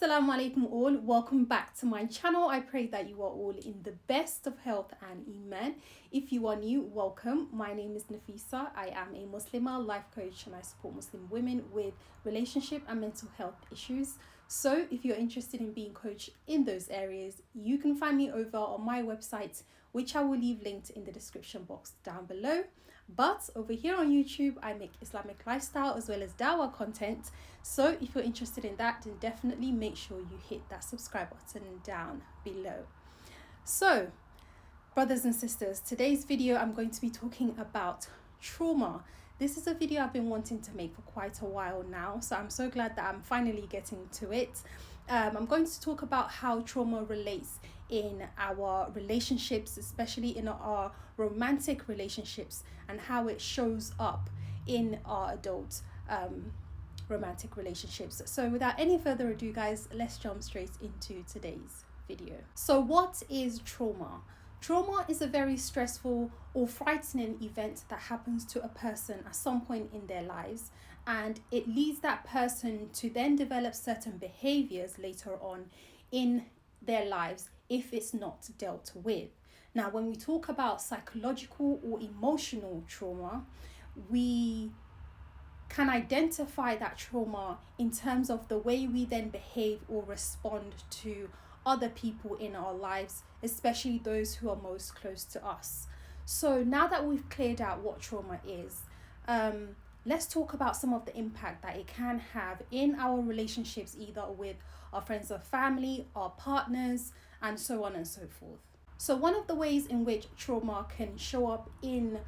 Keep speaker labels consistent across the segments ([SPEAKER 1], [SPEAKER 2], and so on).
[SPEAKER 1] Asalamu'alaikum all, welcome back to my channel. I pray that you are all in the best of health and iman. If you are new, welcome. My name is Nafisa. I am a Muslimah life coach and I support Muslim women with relationship and mental health issues. So if you're interested in being coached in those areas, you can find me over on my website, which I will leave linked in the description box down below. But over here on YouTube, I make Islamic lifestyle as well as dawah content. So if you're interested in that, then definitely make sure you hit that subscribe button down below. So, brothers and sisters, today's video, I'm going to be talking about trauma. This is a video I've been wanting to make for quite a while now. So I'm so glad that I'm finally getting to it. I'm going to talk about how trauma relates in our relationships, especially in our romantic relationships, and how it shows up in our adult romantic relationships. So without any further ado, guys, let's jump straight into today's video. So what is trauma? Trauma is a very stressful or frightening event that happens to a person at some point in their lives, and it leads that person to then develop certain behaviors later on in their lives if it's not dealt with. Now, when we talk about psychological or emotional trauma, we can identify that trauma in terms of the way we then behave or respond to other people in our lives, especially those who are most close to us. So now that we've cleared out what trauma is, let's talk about some of the impact that it can have in our relationships, either with our friends or family, our partners, and so on and so forth. So one of the ways in which trauma can show up in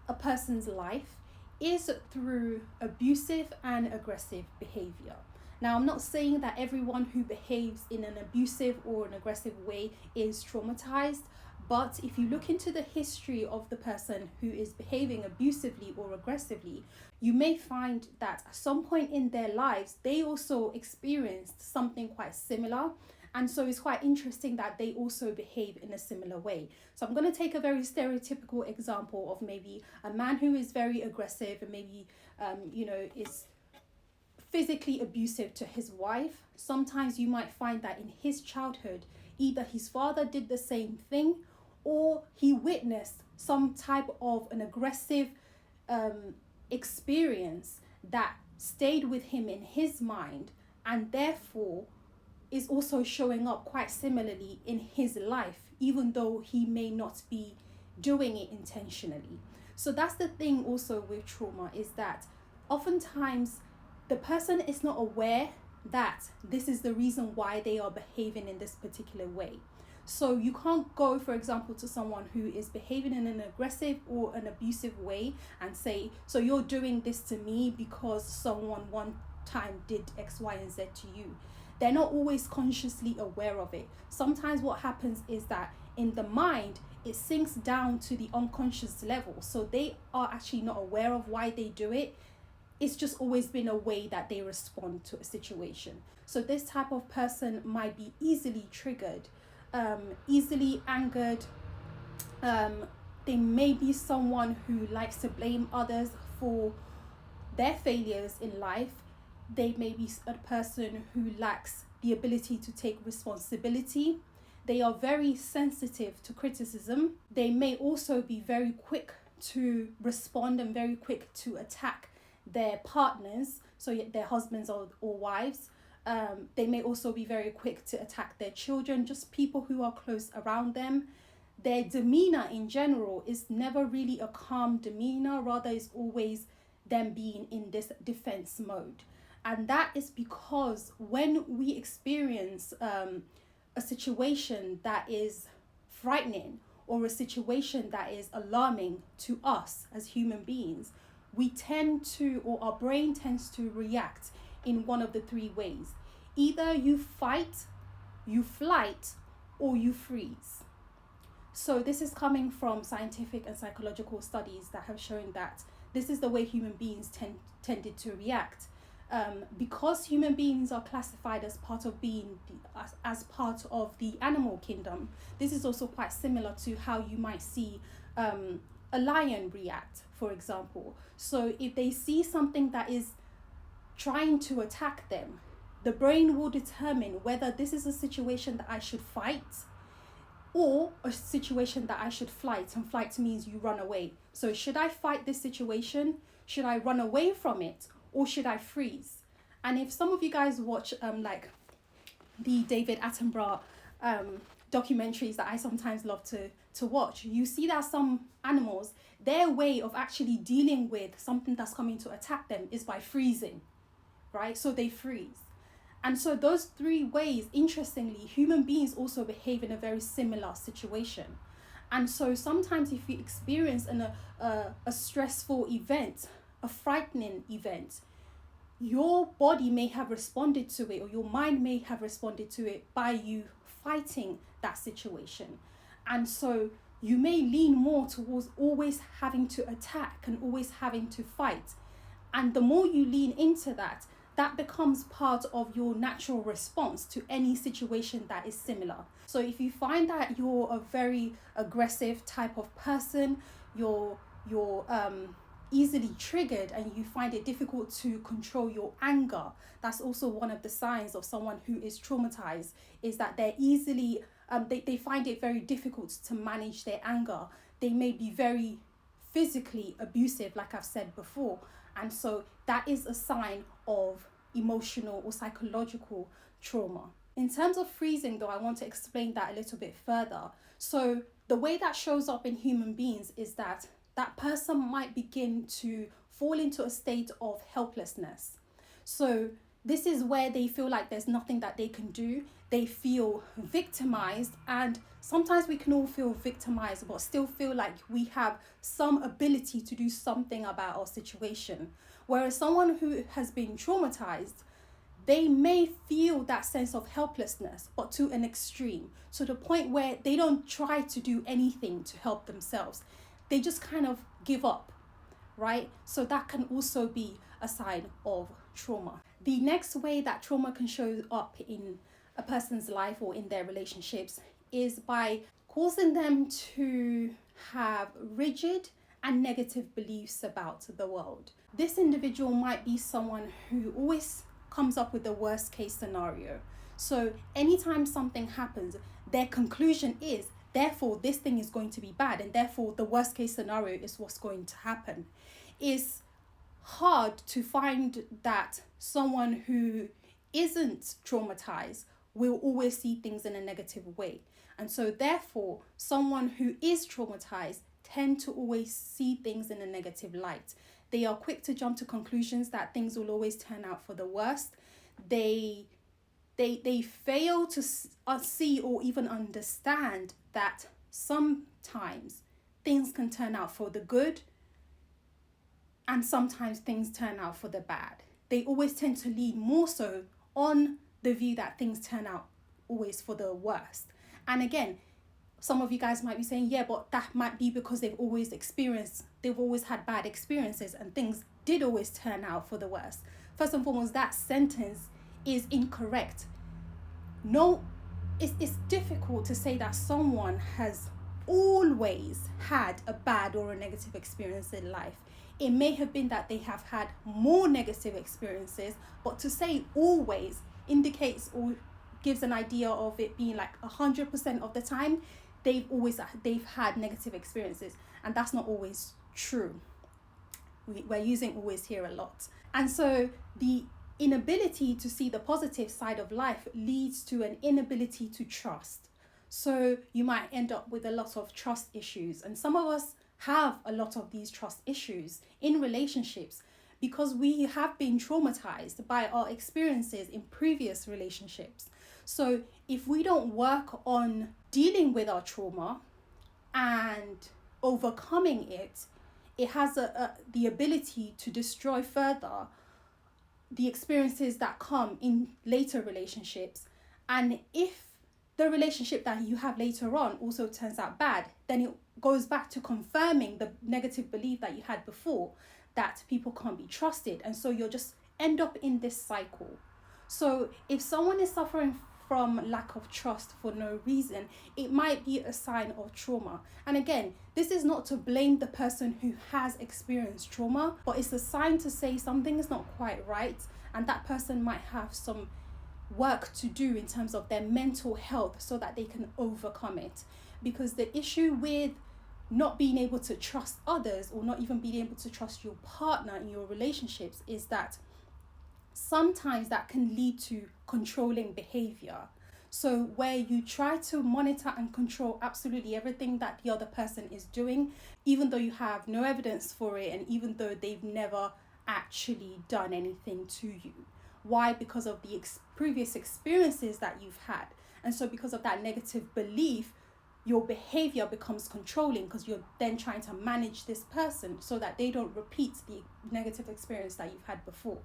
[SPEAKER 1] a person's life is through abusive and aggressive behavior. Now, I'm not saying that everyone who behaves in an abusive or an aggressive way is traumatized, but if you look into the history of the person who is behaving abusively or aggressively, you may find that at some point in their lives, they also experienced something quite similar. And so it's quite interesting that they also behave in a similar way. So I'm going to take a very stereotypical example of maybe a man who is very aggressive and maybe, is physically abusive to his wife. Sometimes you might find that in his childhood, either his father did the same thing or he witnessed some type of an aggressive experience that stayed with him in his mind, and therefore is also showing up quite similarly in his life, even though he may not be doing it intentionally. So that's the thing also with trauma, is that oftentimes the person is not aware that this is the reason why they are behaving in this particular way. So you can't go, for example, to someone who is behaving in an aggressive or an abusive way and say, so you're doing this to me because someone one time did X, Y, and Z to you. They're not always consciously aware of it. Sometimes what happens is that in the mind, it sinks down to the unconscious level. So they are actually not aware of why they do it. It's just always been a way that they respond to a situation. So this type of person might be easily triggered, easily angered. They may be someone who likes to blame others for their failures in life. They may be a person who lacks the ability to take responsibility. They are very sensitive to criticism. They may also be very quick to respond and very quick to attack their partners, so their husbands or wives. They may also be very quick to attack their children, just people who are close around them. Their demeanor in general is never really a calm demeanor, rather is always them being in this defense mode. And that is because when we experience a situation that is frightening or a situation that is alarming to us as human beings, we tend to, or our brain tends to react in one of the three ways. Either you fight, you flight, or you freeze. So this is coming from scientific and psychological studies that have shown that this is the way human beings tended to react. Because human beings are classified as part of as part of the animal kingdom, this is also quite similar to how you might see a lion react, for example. So if they see something that is trying to attack them, the brain will determine whether this is a situation that I should fight or a situation that I should flight. And flight means you run away. So should I fight this situation? Should I run away from it? Or should I freeze? And if some of you guys watch like the David Attenborough documentaries that I sometimes love to watch, you see that some animals, their way of actually dealing with something that's coming to attack them is by freezing, right? So they freeze. And so those three ways, interestingly, human beings also behave in a very similar situation. And so sometimes if you experience a stressful event, a frightening event, your body may have responded to it, or your mind may have responded to it by you fighting that situation. And so you may lean more towards always having to attack and always having to fight. And the more you lean into that, that becomes part of your natural response to any situation that is similar. So if you find that you're a very aggressive type of person, you're easily triggered and you find it difficult to control your anger, that's also one of the signs of someone who is traumatized, is that they're easily they find it very difficult to manage their anger. They may be very physically abusive, like I've said before, and so that is a sign of emotional or psychological trauma. In terms of freezing though, I want to explain that a little bit further. So the way that shows up in human beings is that that person might begin to fall into a state of helplessness. So this is where they feel like there's nothing that they can do. They feel victimized, and sometimes we can all feel victimized but still feel like we have some ability to do something about our situation. Whereas someone who has been traumatized, they may feel that sense of helplessness, but to an extreme, to the point where they don't try to do anything to help themselves. They just kind of give up, right? So that can also be a sign of trauma. The next way that trauma can show up in a person's life or in their relationships is by causing them to have rigid and negative beliefs about the world. This individual might be someone who always comes up with the worst case scenario. So anytime something happens, their conclusion is, therefore this thing is going to be bad, and therefore the worst case scenario is what's going to happen. It's hard to find that someone who isn't traumatized will always see things in a negative way. And so therefore, someone who is traumatized tend to always see things in a negative light. They are quick to jump to conclusions that things will always turn out for the worst. They fail to see or even understand that sometimes things can turn out for the good and sometimes things turn out for the bad. They always tend to lean more so on the view that things turn out always for the worst. And again, some of you guys might be saying, yeah, but that might be because they've always had bad experiences and things did always turn out for the worst. First and foremost, that sentence is incorrect. No, it's difficult to say that someone has always had a bad or a negative experience in life. It may have been that they have had more negative experiences, but to say always indicates or gives an idea of it being like 100% of the time they've had negative experiences, and that's not always true. We're using always here a lot. And so the inability to see the positive side of life leads to an inability to trust. So you might end up with a lot of trust issues, and some of us have a lot of these trust issues in relationships because we have been traumatized by our experiences in previous relationships. So if we don't work on dealing with our trauma and overcoming it, it has the ability to destroy further the experiences that come in later relationships. And if the relationship that you have later on also turns out bad, then it goes back to confirming the negative belief that you had before, that people can't be trusted. And so you'll just end up in this cycle. So if someone is suffering from lack of trust for no reason, it might be a sign of trauma. And again, this is not to blame the person who has experienced trauma, but it's a sign to say something is not quite right, and that person might have some work to do in terms of their mental health so that they can overcome it. Because the issue with not being able to trust others, or not even being able to trust your partner in your relationships, is that sometimes that can lead to controlling behavior. So where you try to monitor and control absolutely everything that the other person is doing, even though you have no evidence for it, and even though they've never actually done anything to you. Why? Because of the previous experiences that you've had. And so because of that negative belief, your behavior becomes controlling, because you're then trying to manage this person so that they don't repeat the negative experience that you've had before.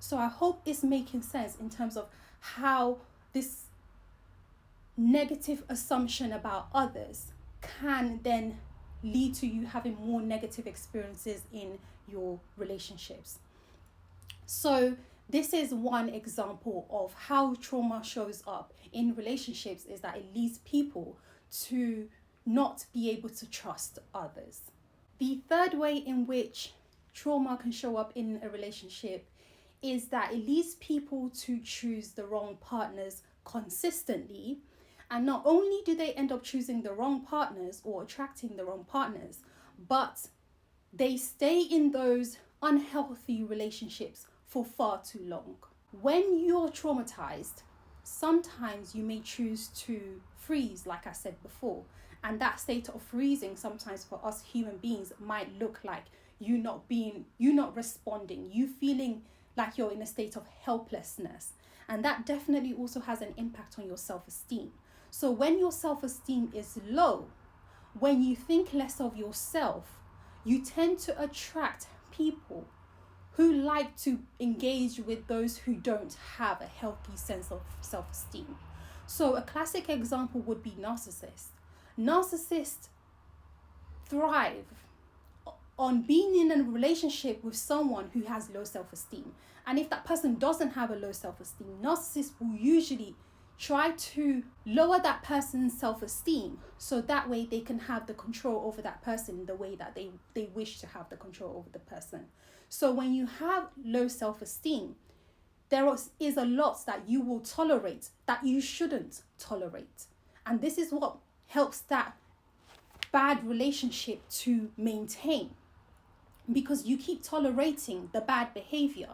[SPEAKER 1] So I hope it's making sense in terms of how this negative assumption about others can then lead to you having more negative experiences in your relationships. So this is one example of how trauma shows up in relationships, is that it leads people to not be able to trust others. The third way in which trauma can show up in a relationship is that it leads people to choose the wrong partners consistently. And not only do they end up choosing the wrong partners or attracting the wrong partners, but they stay in those unhealthy relationships for far too long. When you're traumatized, sometimes you may choose to freeze, like I said before. And that state of freezing sometimes for us human beings might look like you not responding, you feeling like you're in a state of helplessness. And that definitely also has an impact on your self-esteem. So when your self-esteem is low, when you think less of yourself, you tend to attract people who like to engage with those who don't have a healthy sense of self-esteem. So a classic example would be narcissists. Narcissists thrive on being in a relationship with someone who has low self-esteem. And if that person doesn't have a low self-esteem, narcissists will usually try to lower that person's self-esteem so that way they can have the control over that person the way that they wish to have the control over the person. So when you have low self-esteem, there is a lot that you will tolerate that you shouldn't tolerate. And this is what helps that bad relationship to maintain, because you keep tolerating the bad behavior.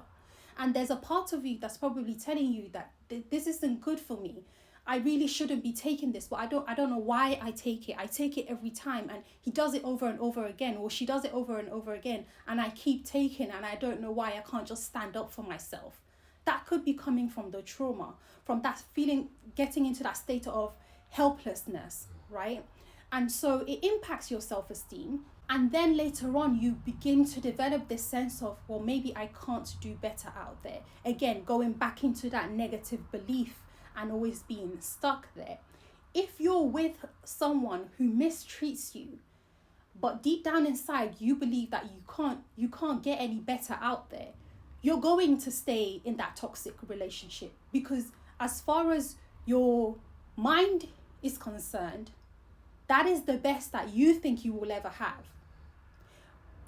[SPEAKER 1] And there's a part of you that's probably telling you that this isn't good for me. I really shouldn't be taking this, but I don't know why I take it. I take it every time, and he does it over and over again, or she does it over and over again, and I keep taking, and I don't know why I can't just stand up for myself. That could be coming from the trauma, from that feeling, getting into that state of helplessness, right? And so it impacts your self-esteem. And then later on, you begin to develop this sense of, well, maybe I can't do better out there. Again, going back into that negative belief and always being stuck there. If you're with someone who mistreats you, but deep down inside, you believe that you can't get any better out there, you're going to stay in that toxic relationship, because as far as your mind is concerned, that is the best that you think you will ever have.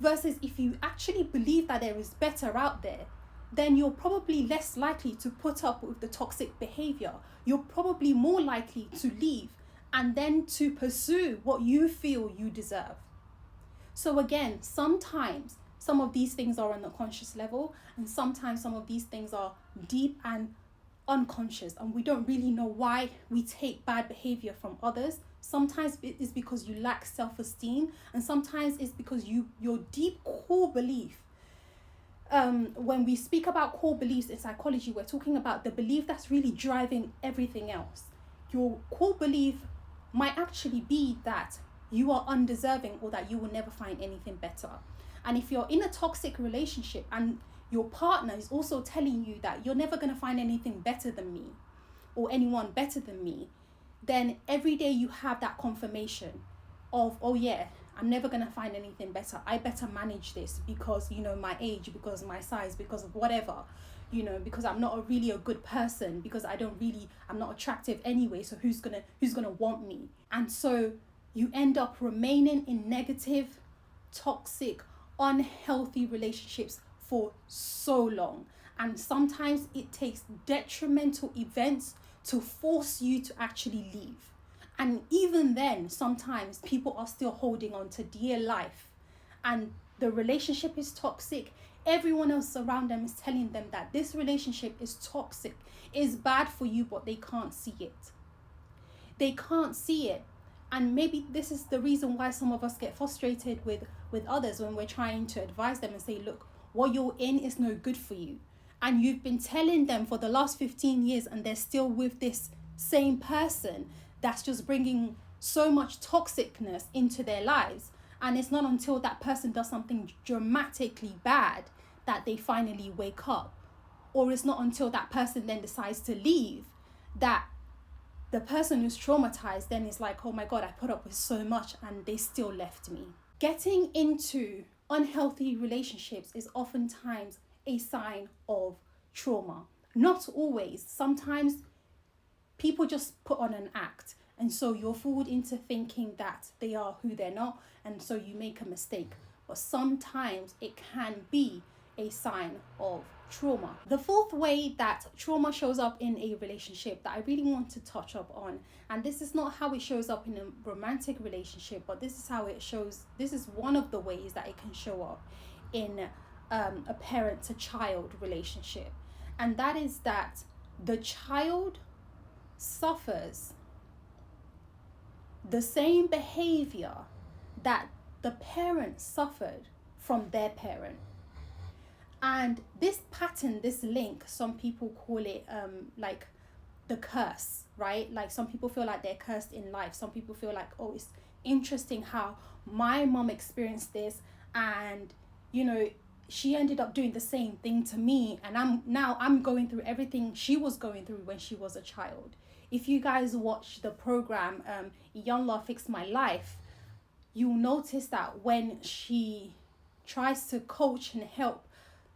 [SPEAKER 1] Versus if you actually believe that there is better out there, then you're probably less likely to put up with the toxic behavior. You're probably more likely to leave and then to pursue what you feel you deserve. So again, sometimes some of these things are on the conscious level, and sometimes some of these things are deep and unconscious, and we don't really know why we take bad behavior from others. Sometimes it is because you lack self-esteem, and sometimes it's because your deep core belief. When we speak about core beliefs in psychology, we're talking about the belief that's really driving everything else. Your core belief might actually be that you are undeserving, or that you will never find anything better. And if you're in a toxic relationship and your partner is also telling you that you're never going to find anything better than me, or anyone better than me, then every day you have that confirmation of, oh yeah, I'm never going to find anything better. I better manage this because, my age, because my size, because of whatever, because I'm not really a good person, because I'm not attractive anyway. So who's going to want me? And so you end up remaining in negative, toxic, unhealthy relationships for so long. And sometimes it takes detrimental events to force you to actually leave. And even then, sometimes people are still holding on to dear life, and the relationship is toxic. Everyone else around them is telling them that this relationship is toxic, is bad for you, but they can't see it. They can't see it. And maybe this is the reason why some of us get frustrated with others when we're trying to advise them and say, look, what you're in is no good for you. And you've been telling them for the last 15 years and they're still with this same person that's just bringing so much toxicness into their lives. And it's not until that person does something dramatically bad that they finally wake up. Or it's not until that person then decides to leave that the person who's traumatized then is like, oh my God, I put up with so much and they still left me. Getting into unhealthy relationships is oftentimes a sign of trauma. Not always. Sometimes people just put on an act, and so you're fooled into thinking that they are who they're not, and so you make a mistake. But sometimes it can be a sign of trauma. The fourth way that trauma shows up in a relationship that I really want to touch up on, and this is not how it shows up in a romantic relationship, but this is how it shows, this is one of the ways that it can show up in a parent to child relationship. And that is that the child suffers the same behavior that the parent suffered from their parent. And this pattern, this link, some people call it like the curse, right? Like some people feel like they're cursed in life. Some people feel like, oh, it's interesting how my mom experienced this, and you know, she ended up doing the same thing to me, and I'm going through everything she was going through when she was a child. If you guys watch the program Iyanla Fix My Life, you'll notice that when she tries to coach and help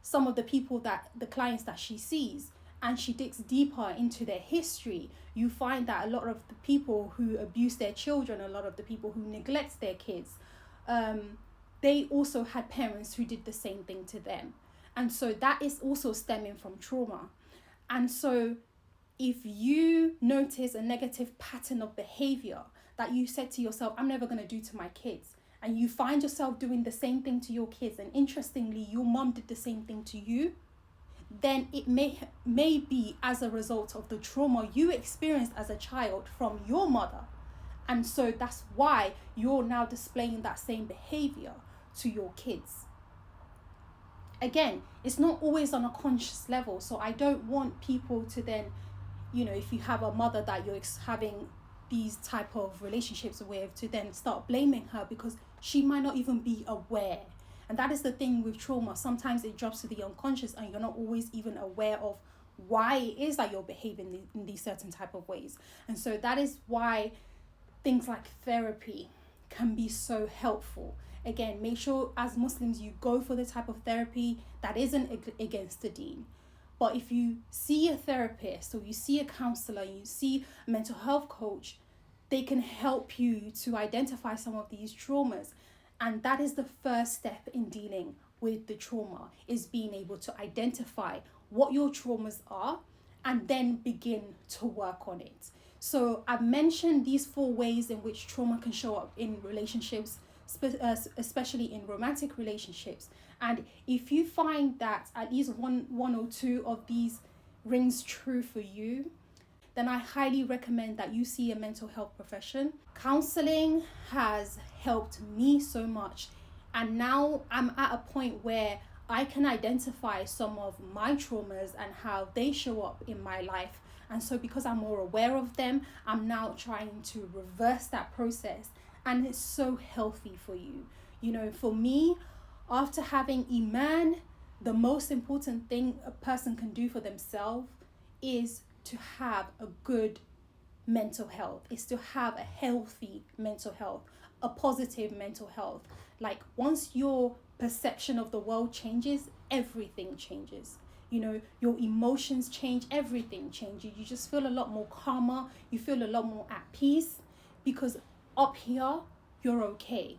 [SPEAKER 1] some of the people, that the clients that she sees, and she digs deeper into their history, you find that a lot of the people who abuse their children, a lot of the people who neglect their kids, they also had parents who did the same thing to them. And so that is also stemming from trauma. And so if you notice a negative pattern of behavior that you said to yourself, I'm never going to do to my kids, and you find yourself doing the same thing to your kids, and interestingly, your mom did the same thing to you, then it may be as a result of the trauma you experienced as a child from your mother. And so that's why you're now displaying that same behavior to your kids. Again, it's not always on a conscious level. So I don't want people to then, you know, if you have a mother that you're having these type of relationships with, to then start blaming her because she might not even be aware. And that is the thing with trauma. Sometimes it drops to the unconscious and you're not always even aware of why it is that you're behaving in these certain type of ways. And so that is why things like therapy can be so helpful. Again, make sure as Muslims you go for the type of therapy that isn't against the deen. But if you see a therapist, or you see a counselor, you see a mental health coach, they can help you to identify some of these traumas. And that is the first step in dealing with the trauma, is being able to identify what your traumas are and then begin to work on it. So I've mentioned these 4 ways in which trauma can show up in relationships, especially in romantic relationships. And if you find that at least one or 2 of these rings true for you, then I highly recommend that you see a mental health profession. Counseling has helped me so much, and now I'm at a point where I can identify some of my traumas and how they show up in my life. And so because I'm more aware of them, I'm now trying to reverse that process, and it's so healthy for you. You know, for me, after having Iman, the most important thing a person can do for themselves is to have a good mental health, is to have a healthy mental health, a positive mental health. Like once your perception of the world changes, everything changes. You know, your emotions change, everything changes. You just feel a lot more calmer, you feel a lot more at peace, because up here, you're okay.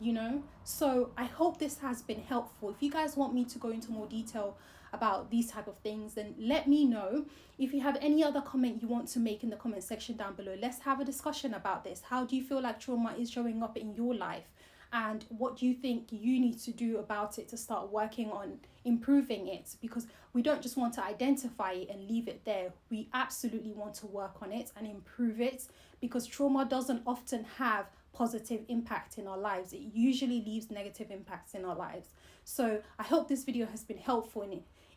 [SPEAKER 1] you know. So I hope this has been helpful. If you guys want me to go into more detail about these type of things, then let me know. If you have any other comment you want to make in the comment section down below, let's have a discussion about this. How do you feel like trauma is showing up in your life, and what do you think you need to do about it to start working on improving it? Because we don't just want to identify it and leave it there. We absolutely want to work on it and improve it, because trauma doesn't often have positive impact in our lives. It usually leaves negative impacts in our lives. So I hope this video has been helpful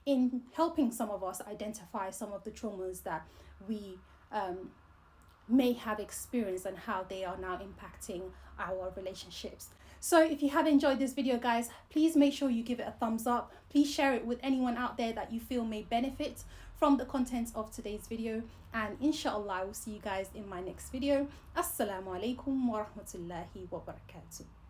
[SPEAKER 1] in helping some of us identify some of the traumas that we may have experienced and how they are now impacting our relationships. So if you have enjoyed this video, guys, please make sure you give it a thumbs up. Please share it with anyone out there that you feel may benefit from the contents of today's video. And inshallah, I will see you guys in my next video. Assalamualaikum wa rahmatullahi wa barakatuh.